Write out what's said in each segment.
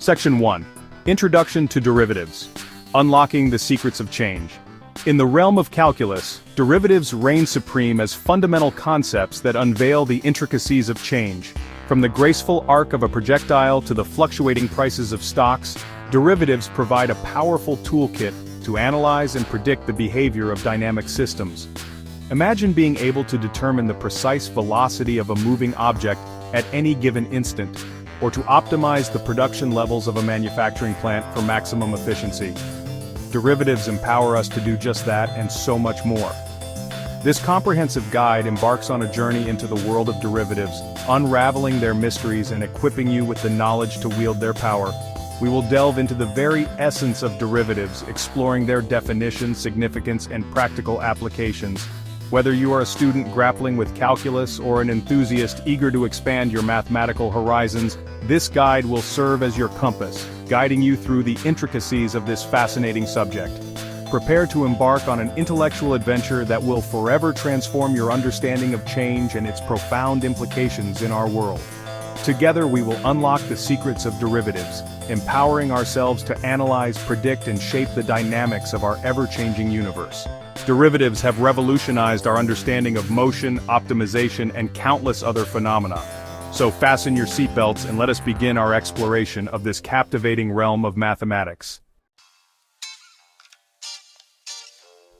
Section 1. Introduction to Derivatives. Unlocking the Secrets of Change. In the realm of calculus, derivatives reign supreme as fundamental concepts that unveil the intricacies of change. From the graceful arc of a projectile to the fluctuating prices of stocks, derivatives provide a powerful toolkit to analyze and predict the behavior of dynamic systems. Imagine being able to determine the precise velocity of a moving object at any given instant, or to optimize the production levels of a manufacturing plant for maximum efficiency. Derivatives empower us to do just that and so much more. This comprehensive guide embarks on a journey into the world of derivatives, unraveling their mysteries and equipping you with the knowledge to wield their power. We will delve into the very essence of derivatives, exploring their definition, significance, and practical applications. Whether you are a student grappling with calculus or an enthusiast eager to expand your mathematical horizons, this guide will serve as your compass, guiding you through the intricacies of this fascinating subject. Prepare to embark on an intellectual adventure that will forever transform your understanding of change and its profound implications in our world. Together we will unlock the secrets of derivatives, empowering ourselves to analyze, predict, and shape the dynamics of our ever-changing universe. Derivatives have revolutionized our understanding of motion, optimization, and countless other phenomena. So fasten your seatbelts and let us begin our exploration of this captivating realm of mathematics.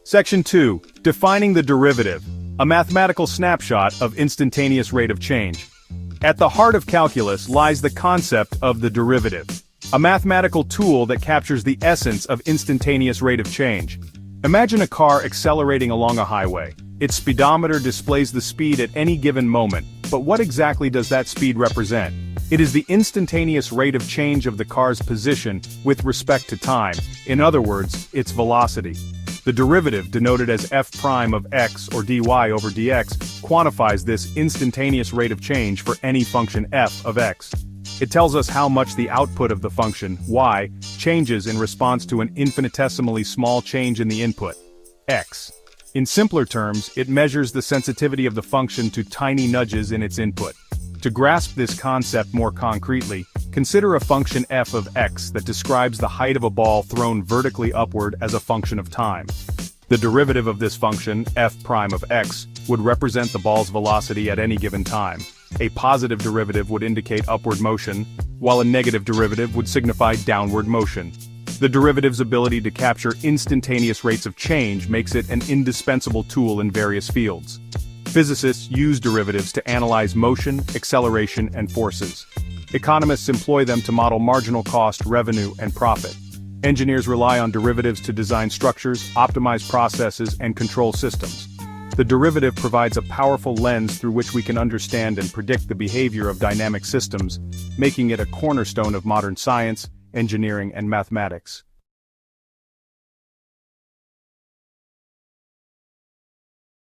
Section 2. Defining the derivative, a mathematical snapshot of instantaneous rate of change. At the heart of calculus lies the concept of the derivative, a mathematical tool that captures the essence of instantaneous rate of change. Imagine a car accelerating along a highway. Its speedometer displays the speed at any given moment, but what exactly does that speed represent? It is the instantaneous rate of change of the car's position with respect to time, in other words, its velocity. The derivative, denoted as f prime of x or dy over dx, quantifies this instantaneous rate of change for any function f of x. It tells us how much the output of the function, y, changes in response to an infinitesimally small change in the input, x. In simpler terms, it measures the sensitivity of the function to tiny nudges in its input. To grasp this concept more concretely, consider a function f of x that describes the height of a ball thrown vertically upward as a function of time. The derivative of this function, f prime of x, would represent the ball's velocity at any given time. A positive derivative would indicate upward motion, while a negative derivative would signify downward motion. The derivative's ability to capture instantaneous rates of change makes it an indispensable tool in various fields. Physicists use derivatives to analyze motion, acceleration, and forces. Economists employ them to model marginal cost, revenue, and profit. Engineers rely on derivatives to design structures, optimize processes, and control systems. The derivative provides a powerful lens through which we can understand and predict the behavior of dynamic systems, making it a cornerstone of modern science, engineering, and mathematics.